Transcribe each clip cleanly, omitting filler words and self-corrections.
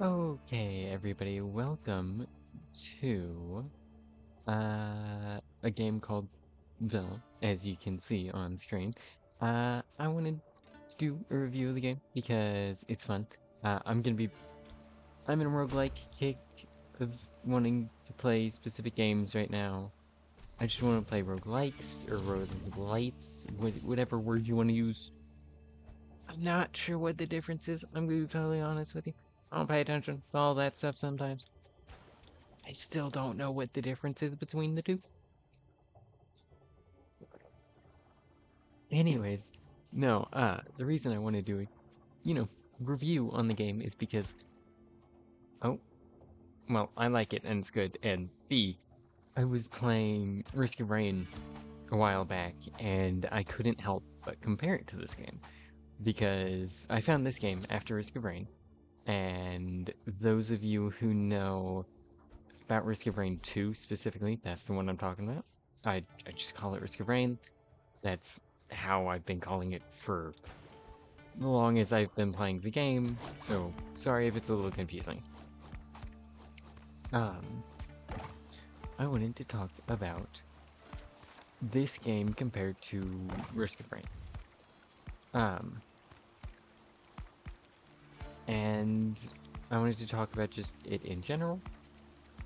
Okay, everybody, welcome to a game called Vellum, as you can see on screen. I wanted to do a review of the game because it's fun. I'm in a roguelike kick of wanting to play specific games right now. I just want to play roguelikes or roguelites, whatever word you want to use. I'm not sure what the difference is. I'm gonna be totally honest with you. I don't pay attention to all that stuff sometimes. I still don't know what the difference is between the two. Anyways, no, the reason I want to do a, you know, review on the game is because, oh, well, I like it and it's good, and B, I was playing Risk of Rain a while back, and I couldn't help but compare it to this game, because I found this game after Risk of Rain, and those of you who know about Risk of Rain 2 specifically, that's the one I'm talking about. I just call it Risk of Rain. That's how I've been calling it for the long as I've been playing the game, so sorry if it's a little confusing. Um, I wanted to talk about this game compared to Risk of Rain. Um, and I wanted to talk about just it in general.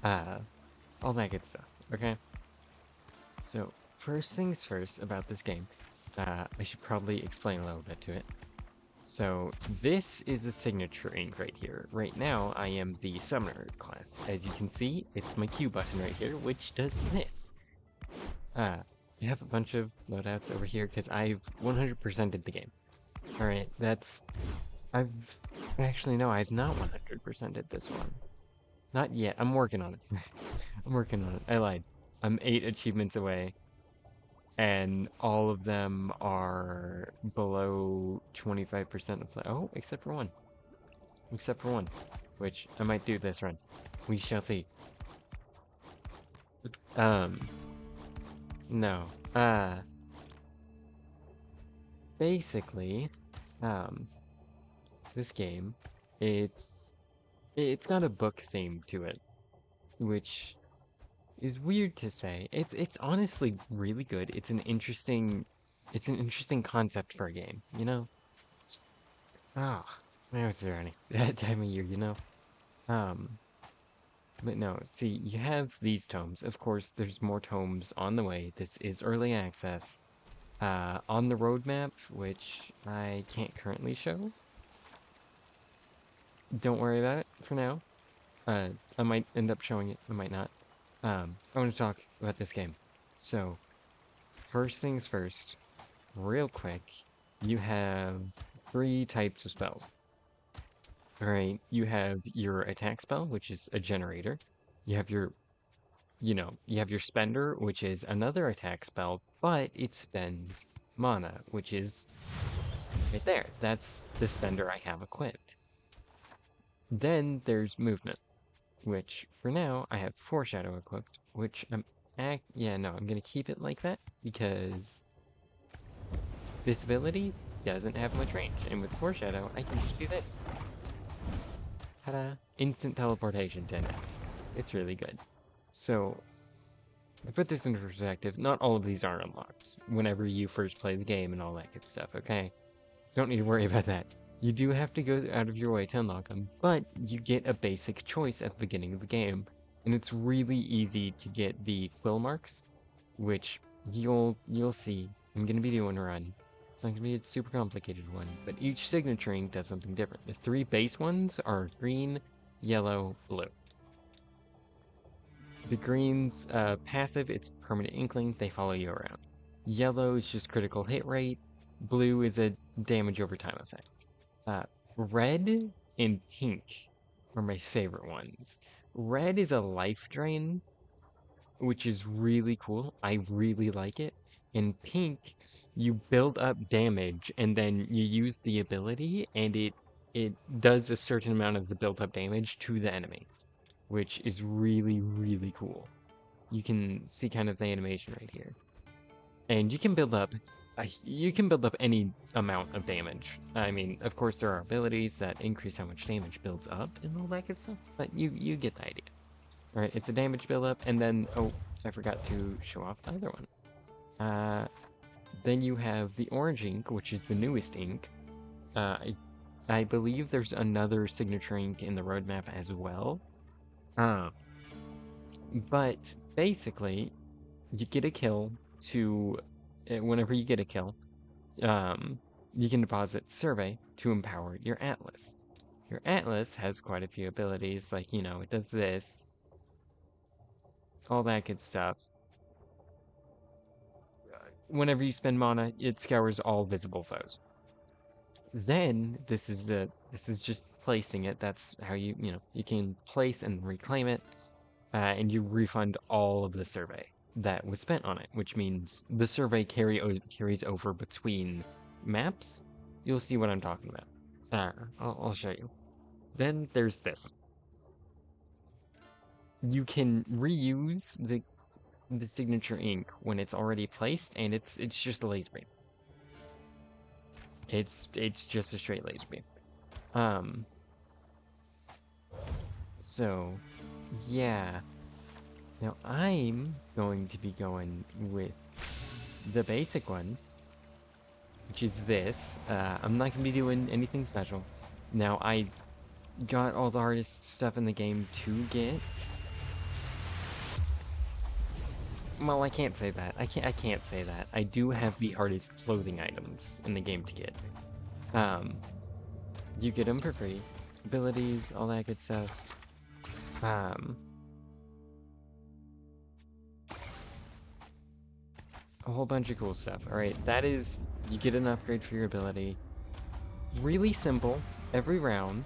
Uh, all that good stuff, okay? So, first things first about this game, I should probably explain a little bit to it. So this is the signature ink right here. Right now, I am the summoner class. As you can see, it's my Q button right here, which does this. I have a bunch of loadouts over here because I've 100%ed the game. Alright, I've... Actually, no, I've not 100%ed this one. Not yet. I'm working on it. I'm working on it. I lied. I'm 8 achievements away, and all of them are below 25% of oh, except for one. Except for one, which I might do this run. We shall see. Um, no. Basically, um, this game, it's it's got a book theme to it, which is weird to say. It's honestly really good. It's an interesting concept for a game, you know? Ah, now it's already that time of year, you know? Um, but no, see, you have these tomes. Of course, there's more tomes on the way. This is early access. On the roadmap, which I can't currently show. Don't worry about it for now. I might end up showing it, I might not. I want to talk about this game. So, first things first, real quick, you have three types of spells. Alright, you have your attack spell, which is a generator. You have your you have your spender, which is another attack spell, but it spends mana, which is right there. That's the spender I have equipped. Then there's movement, which for now I have foreshadow equipped, which yeah, no, I'm gonna keep it like that because this ability doesn't have much range, and with foreshadow I can just do this. Ta-da! Instant teleportation 10. It's really good. So to put this into perspective, not all of these are unlocked whenever you first play the game and all that good stuff, okay? Don't need to worry about that. You do have to go out of your way to unlock them, but you get a basic choice at the beginning of the game, and it's really easy to get the quill marks, which you'll see. I'm gonna be doing a run. It's not gonna be a super complicated one, but each signature ink does something different. The three base ones are green, yellow, blue. The green's passive, it's permanent inkling, they follow you around. Yellow is just critical hit rate. Blue is a damage over time effect. Red and pink are my favorite ones. Red is a life drain, which is really cool. I really like it. In pink, you build up damage and then you use the ability and it does a certain amount of the built up damage to the enemy, which is really, really cool. You can see kind of the animation right here. And you can build up you can build up any amount of damage. I mean, of course, there are abilities that increase how much damage builds up and all that good stuff, but you get the idea. All right, it's a damage buildup, and then, oh, I forgot to show off the other one. Then you have the orange ink, which is the newest ink. I believe there's another signature ink in the roadmap as well. Uh, but basically, you get a kill to, whenever you get a kill, um, you can deposit survey to empower your atlas. Your atlas has quite a few abilities, like, it does this, all that good stuff. Whenever you spend mana, it scours all visible foes. Then this is just placing it. That's how you can place and reclaim it, and you refund all of the survey that was spent on it, which means the survey carries over between maps. You'll see what I'm talking about. I'll show you. Then there's this. You can reuse the signature ink when it's already placed, and it's just a laser beam. It's just a straight laser beam. So yeah. Now I'm going to be going with the basic one, which is this. I'm not gonna be doing anything special. Now I got all the hardest stuff in the game to get. Well, I can't say that. I can't say that. I do have the hardest clothing items in the game to get. You get them for free. Abilities, all that good stuff. A whole bunch of cool stuff. Alright, that is, you get an upgrade for your ability. Really simple. Every round,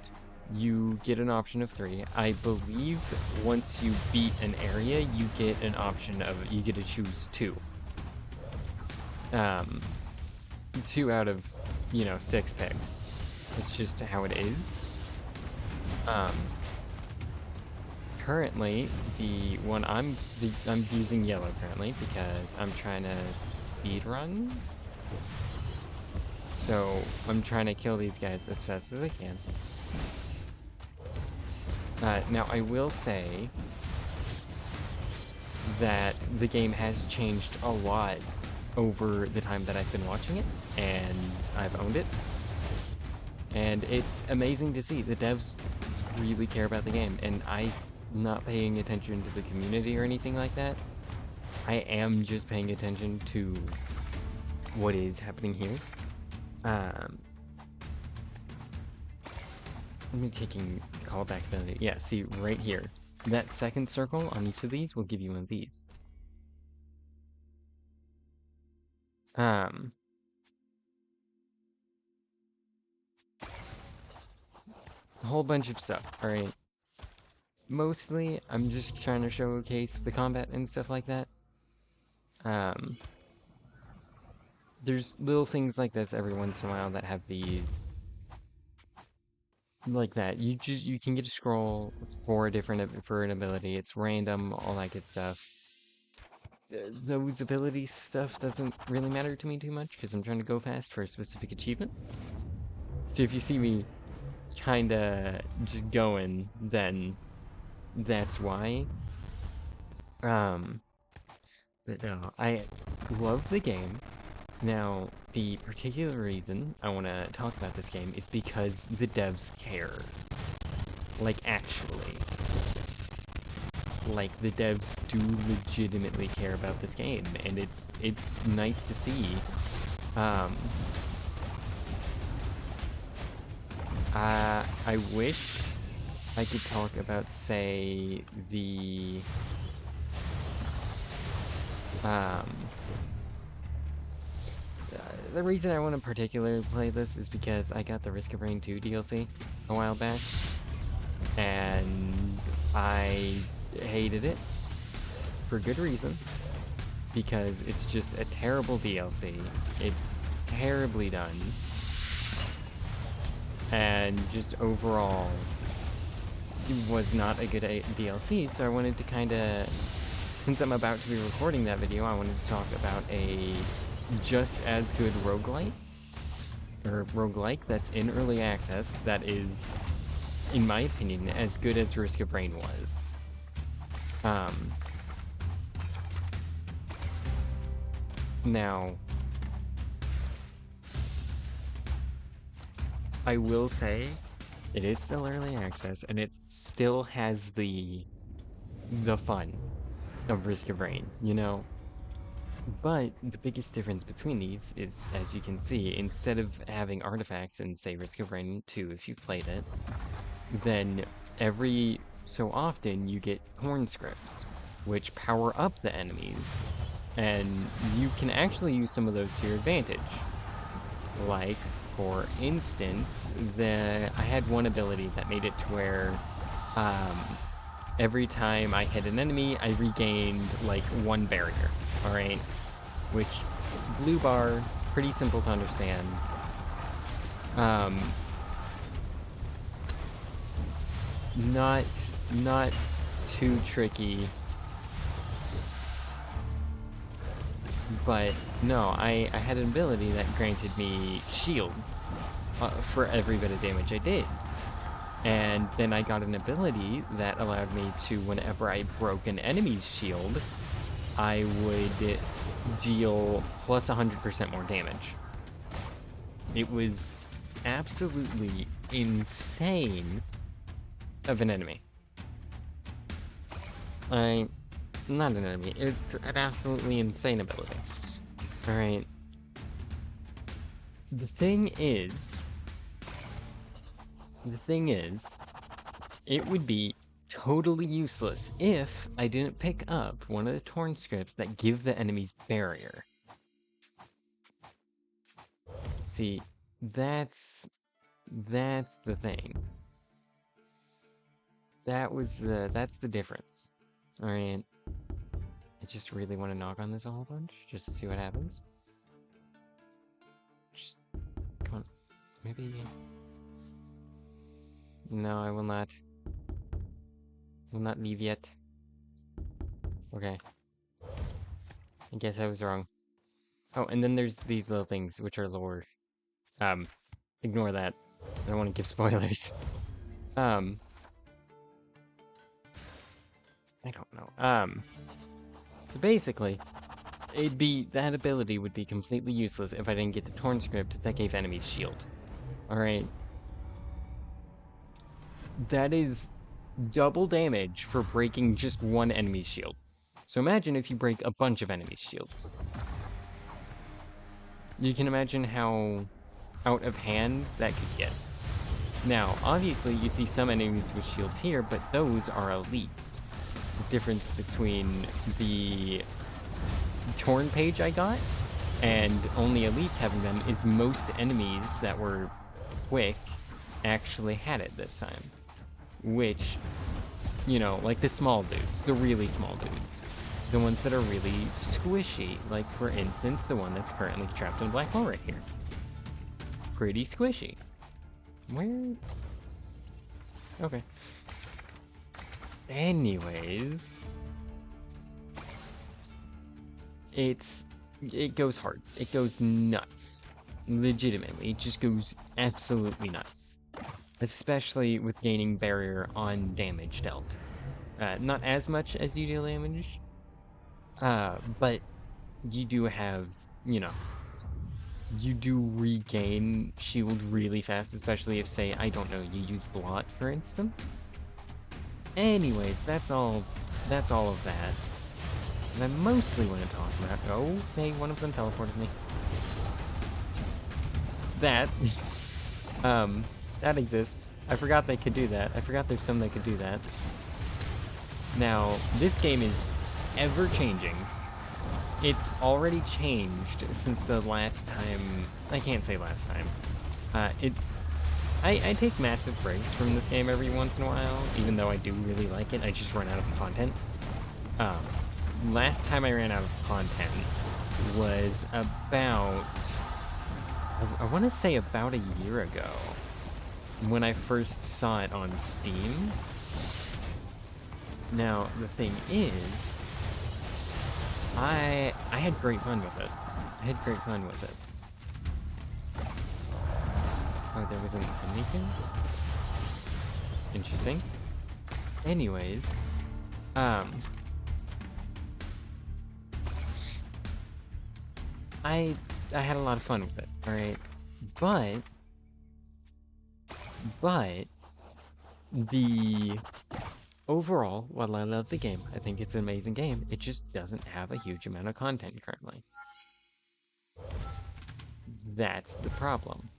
you get an option of 3. I believe once you beat an area, you get an option of, you get to choose 2. 2 out of, 6 picks. It's just how it is. Currently, the one I'm using yellow currently because I'm trying to speed run. So I'm trying to kill these guys as fast as I can. Now I will say that the game has changed a lot over the time that I've been watching it, and I've owned it. And it's amazing to see the devs really care about the game, and I'm not paying attention to the community or anything like that. I am just paying attention to what is happening here. Let me taking callback ability. Yeah, see right here. That second circle on each of these will give you one of these. A whole bunch of stuff, alright? Mostly, I'm just trying to showcase the combat and stuff like that. There's little things like this every once in a while that have these, like that. You can get a scroll for an ability. It's random, all that good stuff. Those ability stuff doesn't really matter to me too much because I'm trying to go fast for a specific achievement. So if you see me kinda just going, then that's why. But no, I love the game. Now, the particular reason I want to talk about this game is because the devs care. Like, actually. Like, the devs do legitimately care about this game, and it's nice to see. I wish I could talk about, say, the reason I want to particularly play this is because I got the Risk of Rain 2 DLC a while back, and I hated it for good reason, because it's just a terrible DLC. It's terribly done, and just overall it was not a good DLC, so I wanted to kinda, since I'm about to be recording that video, I wanted to talk about a just as good roguelite, or roguelike that's in early access that is, in my opinion, as good as Risk of Rain was. Now, I will say it is still early access, and it still has the fun of Risk of Rain, you know? But the biggest difference between these is, as you can see, instead of having artifacts in, say, Risk of Rain 2, if you played it, then every so often you get horn scripts, which power up the enemies, and you can actually use some of those to your advantage. Like, for instance, I had one ability that made it to where every time I hit an enemy, I regained, like, one barrier, alright? Which, blue bar, pretty simple to understand. Not too tricky. But no, I had an ability that granted me shield for every bit of damage I did. And then I got an ability that allowed me to, whenever I broke an enemy's shield, I would deal plus 100% more damage. It was absolutely insane of an enemy. Not an enemy, it's an absolutely insane ability. Alright. The thing is, it would be totally useless if I didn't pick up one of the torn scripts that give the enemies barrier. See, that's the thing. That's the difference. Alright. I just really want to knock on this a whole bunch, just to see what happens. Just, come on, maybe... No, I will not. Will not leave yet. Okay. I guess I was wrong. Oh, and then there's these little things, which are lower. Ignore that. I don't want to give spoilers. I don't know. So basically, that ability would be completely useless if I didn't get the Torn script that gave enemies shield. Alright. That is double damage for breaking just one enemy's shield. So imagine if you break a bunch of enemies' shields. You can imagine how out of hand that could get. Now, obviously, you see some enemies with shields here, but those are elites. The difference between the Torn page I got and only elites having them is most enemies that were quick actually had it this time. Which, you know, like the small dudes, the really small dudes. The ones that are really squishy, like for instance, the one that's currently trapped in a black hole right here. Pretty squishy. Where? Okay. Anyways, it goes hard. It goes nuts. Legitimately, it just goes absolutely nuts. Especially with gaining barrier on damage dealt. Not as much as you deal damage, but you do have, you know, you do regain shield really fast, especially if, say, I don't know, you use blot, for instance. Anyways, that's all of that. And I mostly want to talk about, oh, hey, one of them teleported me. That, that exists. I forgot they could do that. I forgot there's some that could do that. Now, this game is ever-changing. It's already changed since the last time... I can't say last time. I take massive breaks from this game every once in a while, even though I do really like it. I just run out of content. Last time I ran out of content was about... I want to say about a year ago, when I first saw it on Steam. Now, the thing is, I had great fun with it. I had great fun with it. Oh, there wasn't anything? Interesting. Anyways, um, I I had a lot of fun with it, alright? But, but, the overall, while I love the game, I think it's an amazing game, it just doesn't have a huge amount of content currently. That's the problem.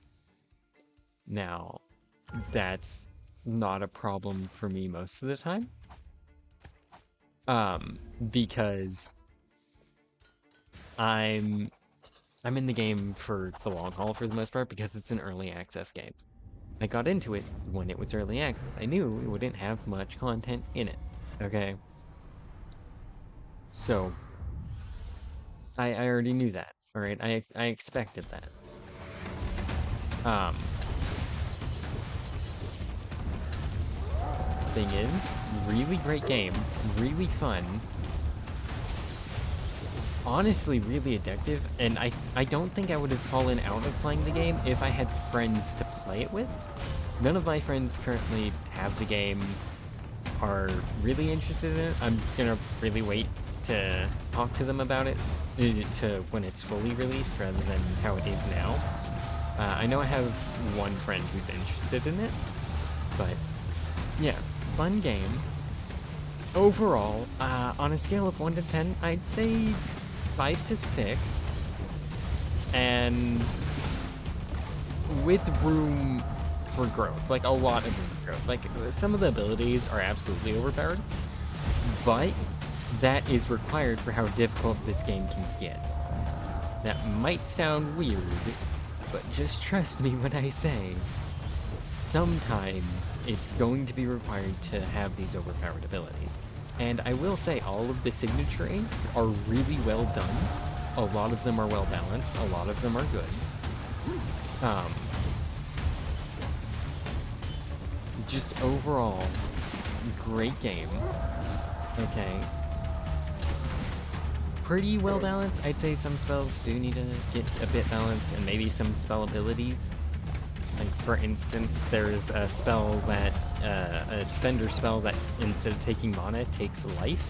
Now, that's not a problem for me most of the time. Because I'm I'm in the game for the long haul for the most part because it's an early access game. I got into it when it was early access. I knew it wouldn't have much content in it. Okay. So I already knew that. Alright. I expected that. Um thing is, really great game, really fun, honestly really addictive, and I don't think I would have fallen out of playing the game if I had friends to play it with. None of my friends currently have the game, are really interested in it. I'm gonna really wait to talk to them about it to when it's fully released rather than how it is now. I know I have one friend who's interested in it, but yeah, fun game. Overall, on a scale of 1 to 10, I'd say 5 to 6, and with room for growth, like a lot of room for growth. Like, some of the abilities are absolutely overpowered, but that is required for how difficult this game can get. That might sound weird, but just trust me when I say, sometimes it's going to be required to have these overpowered abilities. And I will say all of the signature inks are really well done. A lot of them are well balanced, a lot of them are good. Just overall, great game. Okay. Pretty well balanced. I'd say some spells do need to get a bit balanced, and maybe some spell abilities. Like, for instance, there's a spell that, a spender spell that instead of taking mana, takes life.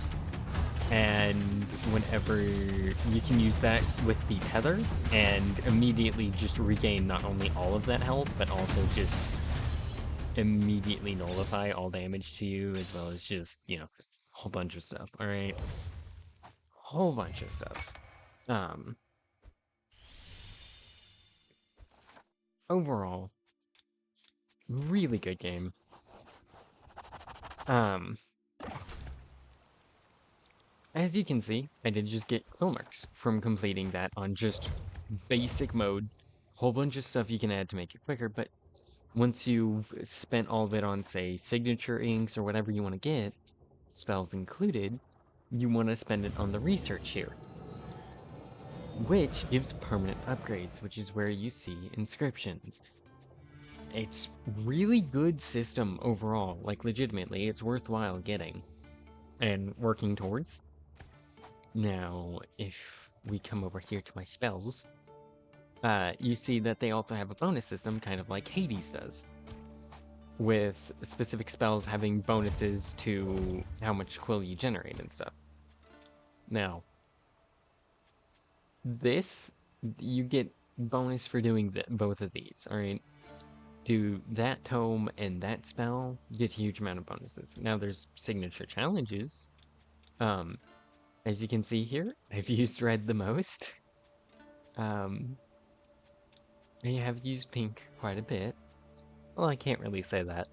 And whenever you can use that with the tether, and immediately just regain not only all of that health, but also just immediately nullify all damage to you, as well as just, a whole bunch of stuff, alright? Whole bunch of stuff. Overall, really good game. Um, as you can see, I did just get kill marks from completing that on just basic mode. Whole bunch of stuff you can add to make it quicker, but once you've spent all of it on, say, signature inks or whatever you want to get, spells included, you want to spend it on the research here, which gives permanent upgrades, which is where you see inscriptions. It's really good system overall, like legitimately, it's worthwhile getting and working towards. Now, if we come over here to my spells, you see that they also have a bonus system, kind of like Hades does, with specific spells having bonuses to how much quill you generate and stuff. Now, this, you get bonus for doing both of these, alright? Do that tome and that spell, get a huge amount of bonuses. Now, there's signature challenges. As you can see here, I've used red the most. I have used pink quite a bit. Well, I can't really say that.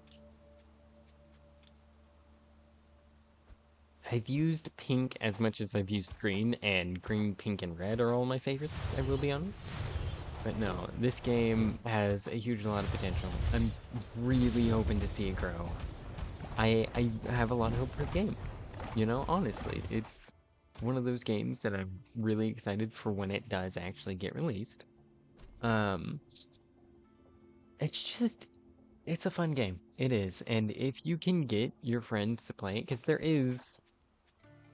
I've used pink as much as I've used green, and green, pink, and red are all my favorites, I will be honest. But no, this game has a huge lot of potential. I'm really hoping to see it grow. I have a lot of hope for the game. Honestly, it's one of those games that I'm really excited for when it does actually get released. It's a fun game. It is. And if you can get your friends to play it, because there is,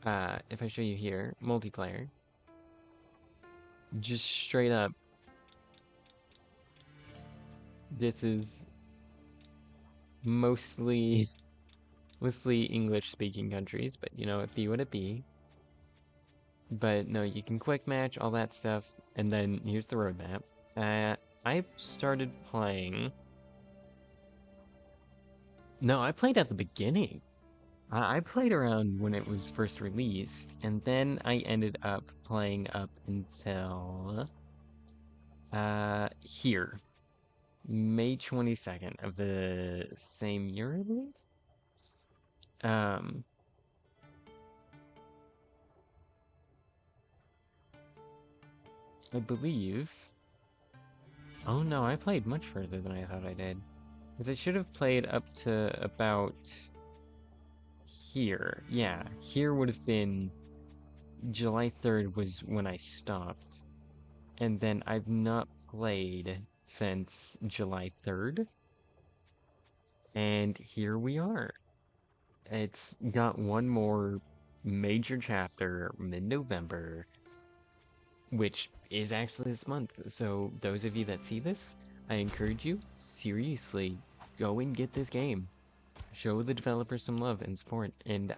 if I show you here, multiplayer. Just straight up, this is mostly mostly English speaking countries, but you know, it be what it be. But no, you can quick match, all that stuff, and then here's the roadmap. I started playing. No, I played at the beginning. I played around when it was first released, and then I ended up playing up until here, May 22nd of the same year, I believe. Um, I believe. Oh no, I played much further than I thought I did. Because I should have played up to about here. Yeah, here would have been July 3rd was when I stopped. And then I've not played since July 3rd. And here we are. It's got one more major chapter mid-November, which is actually this month. So those of you that see this, I encourage you, seriously, go and get this game. Show the developers some love and support, and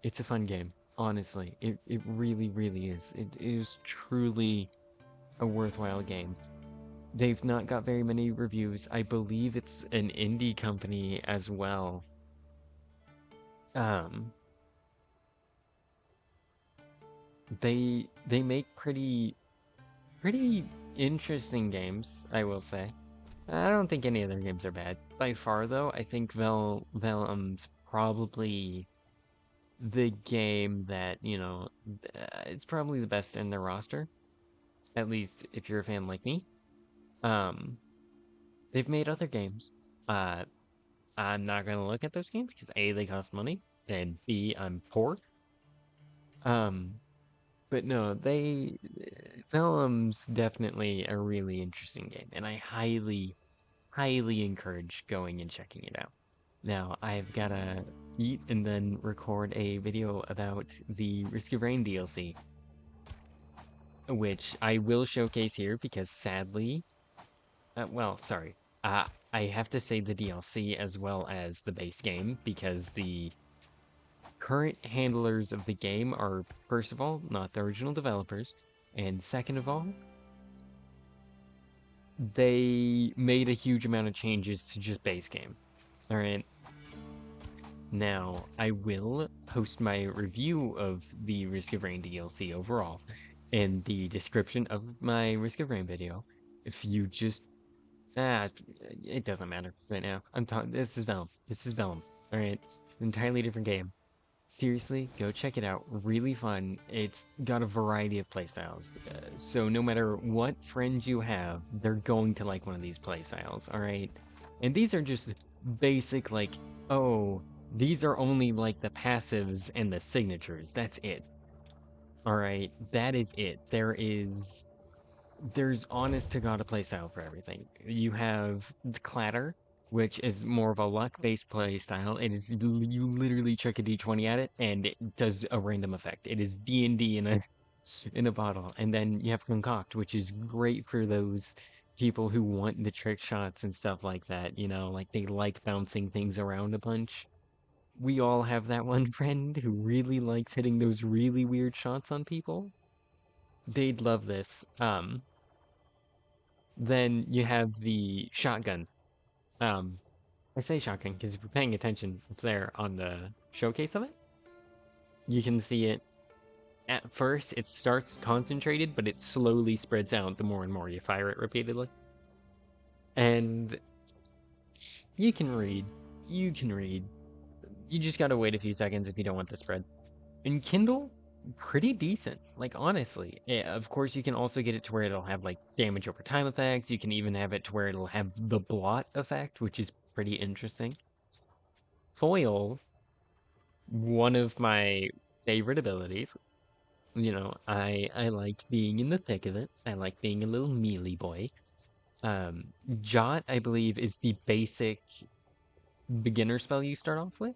it's a fun game. Honestly, it really, really is. It is truly a worthwhile game. They've not got very many reviews. I believe it's an indie company as well. Um, they make pretty interesting games, I will say. I don't think any of their games are bad. By far, though, I think Vellum's probably the game that, you know, it's probably the best in their roster. At least if you're a fan like me. Um, they've made other games. Uh, I'm not gonna look at those games because A, they cost money, and B, I'm poor. Um, but no, Vellum's definitely a really interesting game, and I highly encourage going and checking it out. Now, I've gotta eat and then record a video about the Risk of Rain DLC, which I will showcase here because sadly, well, sorry, I have to say the DLC as well as the base game because the current handlers of the game are, first of all, not the original developers, and second of all, they made a huge amount of changes to just base game. All right. Now, I will post my review of the Risk of Rain DLC overall in the description of my Risk of Rain video. If you just it doesn't matter right now. I'm talking. This is Vellum. This is Vellum. All right, entirely different game. Seriously, go check it out. Really fun. It's got a variety of playstyles. So no matter what friends you have, they're going to like one of these playstyles, all right? And these are just basic, like, oh, these are only like the passives and the signatures. That's it. All right, that is it. There's honest to God a playstyle for everything. You have the Clatter, which is more of a luck-based playstyle. It is you literally chuck a d20 at it and it does a random effect. It is D&D in a bottle. And then you have Concoct, which is great for those people who want the trick shots and stuff like that, you know, like they like bouncing things around a bunch. We all have that one friend who really likes hitting those really weird shots on people. They'd love this. Then you have the shotgun. Um, I say shotgun because if you're paying attention up there on the showcase of it, you can see it. At first, it starts concentrated, but it slowly spreads out the more and more you fire it repeatedly. And you can read. You can read. You just gotta wait a few seconds if you don't want the spread. And Kindle, pretty decent. Like, honestly. Of course, you can also get it to where it'll have, like, damage over time effects. You can even have it to where it'll have the blot effect, which is pretty interesting. Foil, one of my favorite abilities. You know, I like being in the thick of it. I like being a little melee boy. Jot, I believe, is the basic beginner spell you start off with.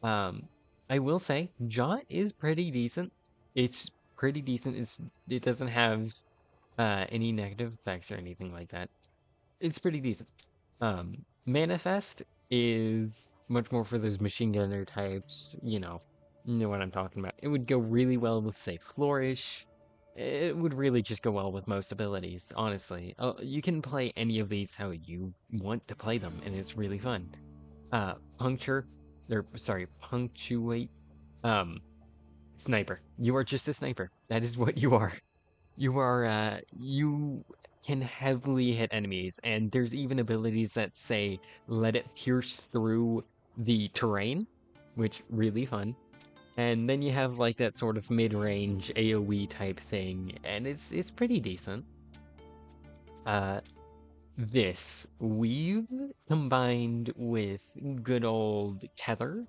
Um, I will say, Jot is pretty decent. It's pretty decent. It doesn't have any negative effects or anything like that. It's pretty decent. Manifest is much more for those machine gunner types, you know what I'm talking about. It would go really well with, say, Flourish. It would really just go well with most abilities, honestly. You can play any of these how you want to play them, and it's really fun. Punctuate. Um, Sniper. You are just a sniper. That is what you are. You can heavily hit enemies, and there's even abilities that say let it pierce through the terrain, which really fun. And then you have like that sort of mid-range AoE type thing, and it's pretty decent. Uh, this weave combined with good old tether.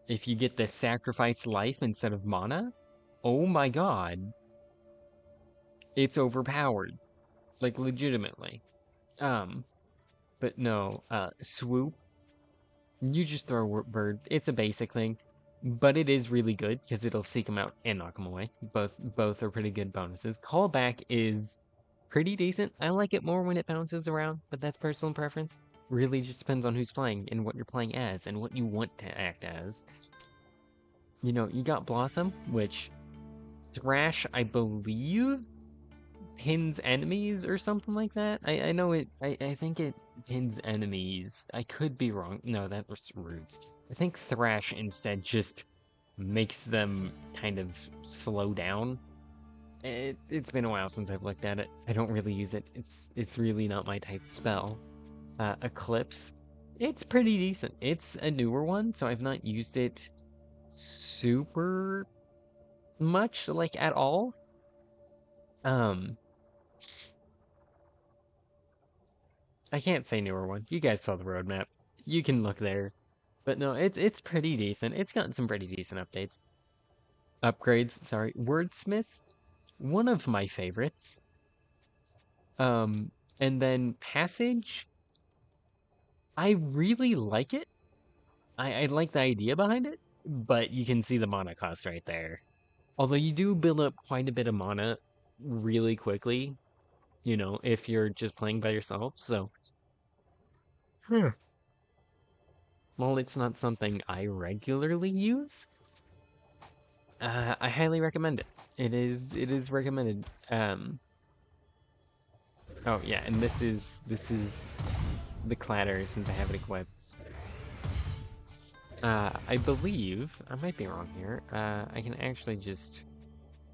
If you get the sacrifice life instead of mana, oh my god, it's overpowered, like legitimately. Um, but no, swoop. You just throw a bird. It's a basic thing, but it is really good because it'll seek them out and knock them away. Both are pretty good bonuses. Callback is pretty decent. I like it more when it bounces around, but that's personal preference. Really just depends on who's playing and what you're playing as and what you want to act as. You got Blossom, which Thrash, I believe, pins enemies or something like that. I know it. I think it pins enemies. I could be wrong. No, that was Roots. I think Thrash instead just makes them kind of slow down. It's been a while since I've looked at it. I don't really use it. It's really not my type of spell. Eclipse. It's pretty decent. It's a newer one, so I've not used it super much, like at all. Um, I can't say newer one. You guys saw the roadmap. You can look there. But no, it's pretty decent. It's gotten some pretty decent updates. Upgrades, sorry. Wordsmith, one of my favorites. Um, and then Passage, I really like it. I like the idea behind it, but you can see the mana cost right there. Although you do build up quite a bit of mana really quickly, if you're just playing by yourself. So, while it's not something I regularly use, I highly recommend it. It is recommended. Oh yeah, and this is the clatter since I have it equipped. I believe I might be wrong here. I can actually just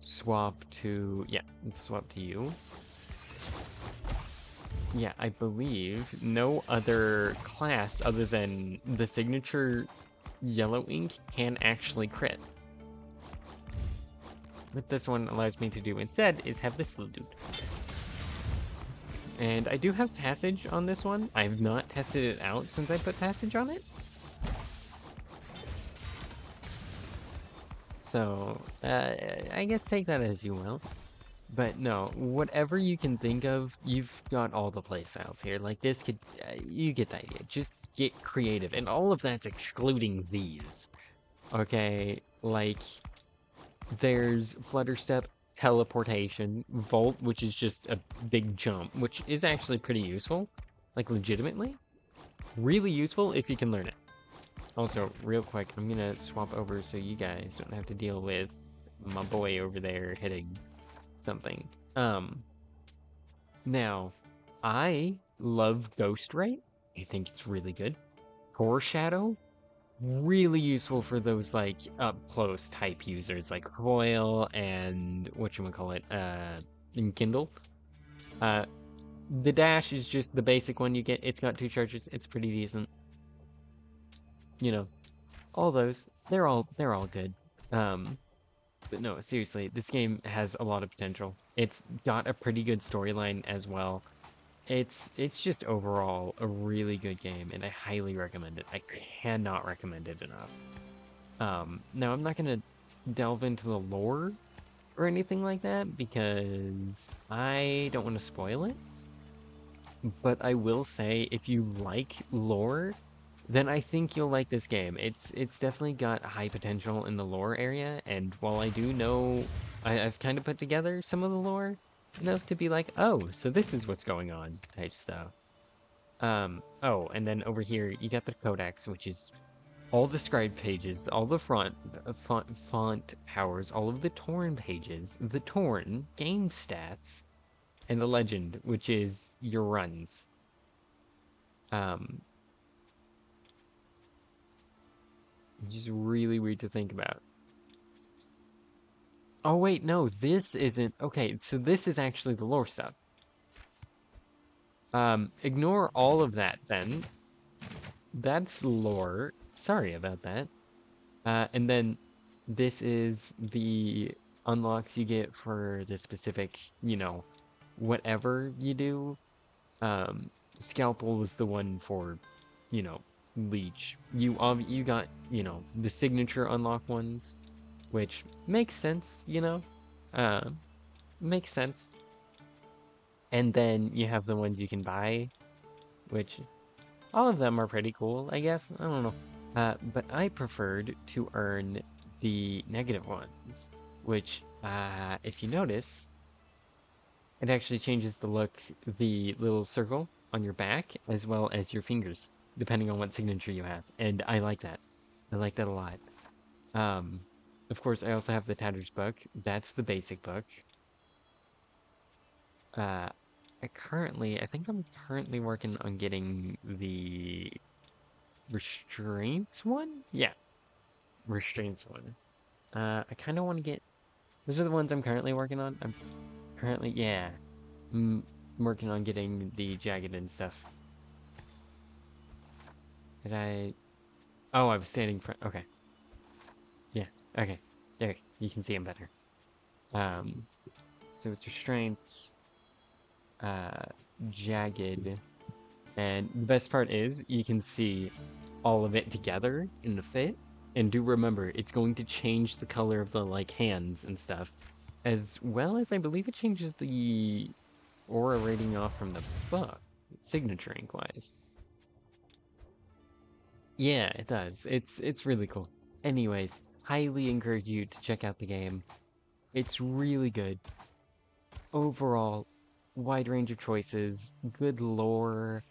swap to swap to you. Yeah, I believe no other class other than the signature yellow ink can actually crit. What this one allows me to do instead is have this little dude. And I do have Passage on this one. I've not tested it out since I put Passage on it. So, I guess take that as you will. But no, whatever you can think of, you've got all the playstyles here. Like this could, you get the idea. Just get creative. And all of that's excluding these. Okay, like there's Flutter Step, Teleportation, Volt, which is just a big jump, which is actually pretty useful. Like legitimately. Really useful if you can learn it. Also, real quick, I'm gonna swap over so you guys don't have to deal with my boy over there hitting something. Now, I love Ghost Ray. I think it's really good. Core Shadow, really useful for those like up close type users like Royal and whatchamacallit, and Kindle. The dash is just the basic one you get. It's got 2 charges. It's pretty decent. All those. They're all good. But no, seriously, this game has a lot of potential. It's got a pretty good storyline as well. It's just overall a really good game, and I highly recommend it. I cannot recommend it enough. Now I'm not gonna delve into the lore or anything like that because I don't want to spoil it. But I will say, if you like lore, then I think you'll like this game. It's definitely got high potential in the lore area, and while I do know I've kind of put together some of the lore enough to be like, oh, so this is what's going on type stuff. Oh, and then over here you got the codex, which is all the scribe pages, all the font powers, all of the torn pages, the torn game stats, and the legend, which is your runs. Um, just really weird to think about. Oh wait, no, this isn't. Okay, so this is actually the lore stuff. Ignore all of that then. That's lore. Sorry about that. And then this is the unlocks you get for the specific, whatever you do. Um, Scalpel was the one for, you know, Leech. You got, the signature unlock ones, which makes sense, Uh, makes sense. And then you have the ones you can buy, which all of them are pretty cool, I guess. I don't know. But I preferred to earn the negative ones, which, if you notice, it actually changes the look, the little circle on your back, as well as your fingers, depending on what signature you have. And I like that. I like that a lot. Um, of course, I also have the Tatter's book. That's the basic book. Uh, I think I'm currently working on getting the restraints one? Yeah, restraints one. I kind of want to get, those are the ones I'm currently working on. I'm currently, yeah, I'm working on getting the jagged and stuff. Did I, oh, I was standing front, okay. Yeah, okay. There, you can see them better. Um, so it's restraints, uh, jagged, and the best part is you can see all of it together in the fit. And do remember, it's going to change the color of the like hands and stuff, as well as I believe it changes the aura rating off from the book, signature ink wise. Yeah, it does. It's really cool. Anyways, highly encourage you to check out the game. It's really good. Overall, wide range of choices, good lore,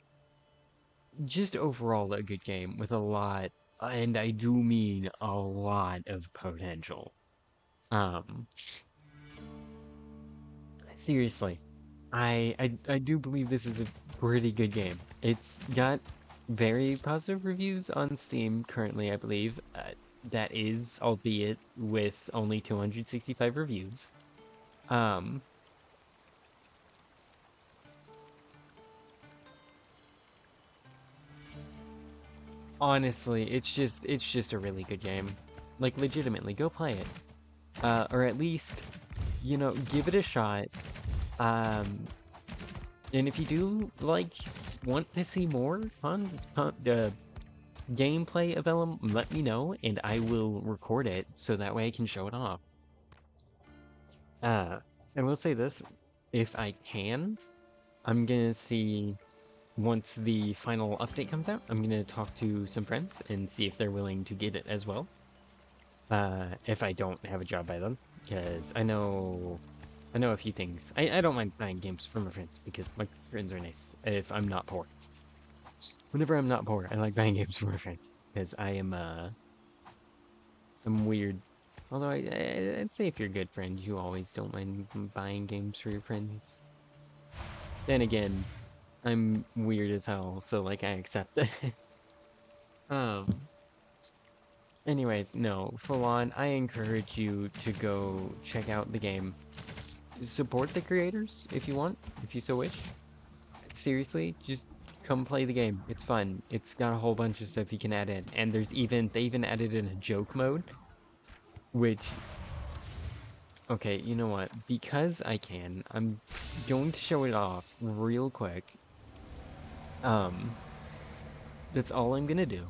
just overall a good game with a lot, and I do mean a lot of potential. Um, Seriously, I do believe this is a pretty good game. It's got very positive reviews on Steam currently, I believe. That is, albeit with only 265 reviews. Um, Honestly, it's just a really good game. Like legitimately, go play it. Or at least, give it a shot. Um, and if you do like want to see more gameplay of Vellum, let me know and I will record it so that way I can show it off. Uh, I will say this, if I can, I'm gonna see once the final update comes out, I'm gonna talk to some friends and see if they're willing to get it as well. If I don't have a job by then, because I know a few things. I don't mind buying games from my friends because my friends are nice if I'm not poor. Whenever I'm not poor, I like buying games from my friends because I'm weird. Although I'd say if you're a good friend, you always don't mind buying games for your friends. Then again, I'm weird as hell, so like I accept it. Um, Anyways, no, full on, I encourage you to go check out the game. Support the creators if you want, if you so wish. Seriously, just come play the game. It's fun. It's got a whole bunch of stuff you can add in. And they even added in a joke mode, which, okay, you know what? Because I can, I'm going to show it off real quick. Um, that's all I'm gonna do.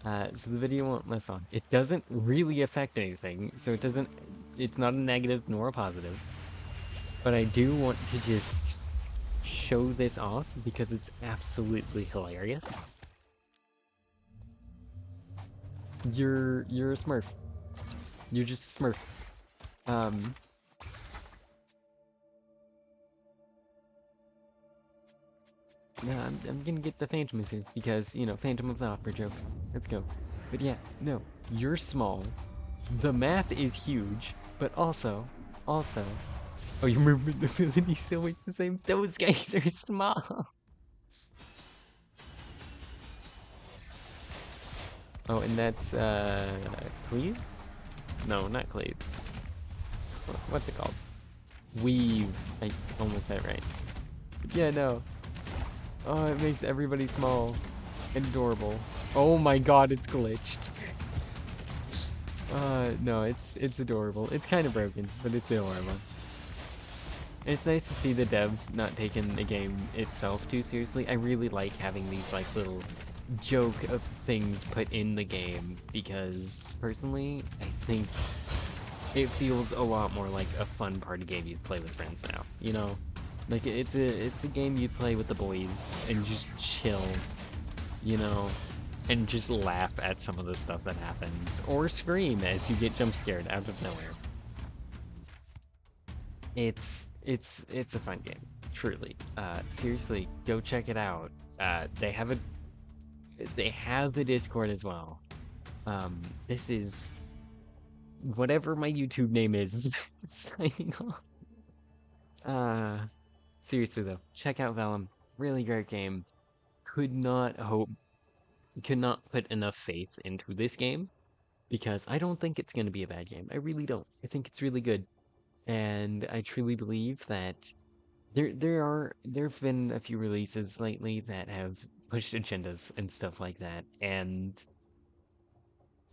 So the video won't last on. It doesn't really affect anything, so it's not a negative nor a positive. But I do want to just show this off because it's absolutely hilarious. You're a Smurf. You're just a Smurf. Um, no, I'm gonna get the Phantom here because, Phantom of the Opera joke. Let's go. But yeah, no, you're small. The map is huge, but also, oh, your movement ability still makes the same. Those guys are small. Oh, and that's, Cleave? No, not Cleave. What's it called? Weave. I almost said it right. But yeah, no. Oh, it makes everybody small and adorable. Oh my god, it's glitched. No, it's adorable. It's kind of broken, but it's adorable. It's nice to see the devs not taking the game itself too seriously. I really like having these like little joke of things put in the game because personally, I think it feels a lot more like a fun party game you'd play with friends now. Like it's a game you'd play with the boys and just chill, you know, and just laugh at some of the stuff that happens or scream as you get jump scared out of nowhere. It's a fun game, truly. Seriously, go check it out. They have a Discord as well. This is whatever my YouTube name is signing off. Uh, Seriously though, check out Vellum. Really great game. Could not hope, could not put enough faith into this game because I don't think it's going to be a bad game. I really don't. I think it's really good, and I truly believe that there've been a few releases lately that have pushed agendas and stuff like that, and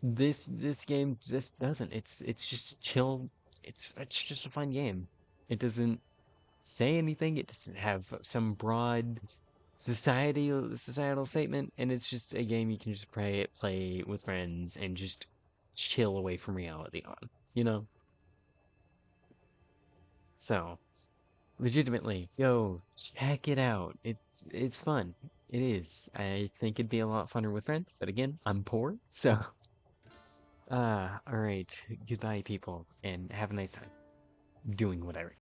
this game just doesn't. It's just chill. It's just a fun game. It doesn't say anything. It doesn't have some broad societal statement, and it's just a game you can just play with friends and just chill away from reality on, you know? So, legitimately, go check it out. It's fun. It is. I think it'd be a lot funner with friends, but again, I'm poor, so all right. Goodbye, people, and have a nice time doing whatever.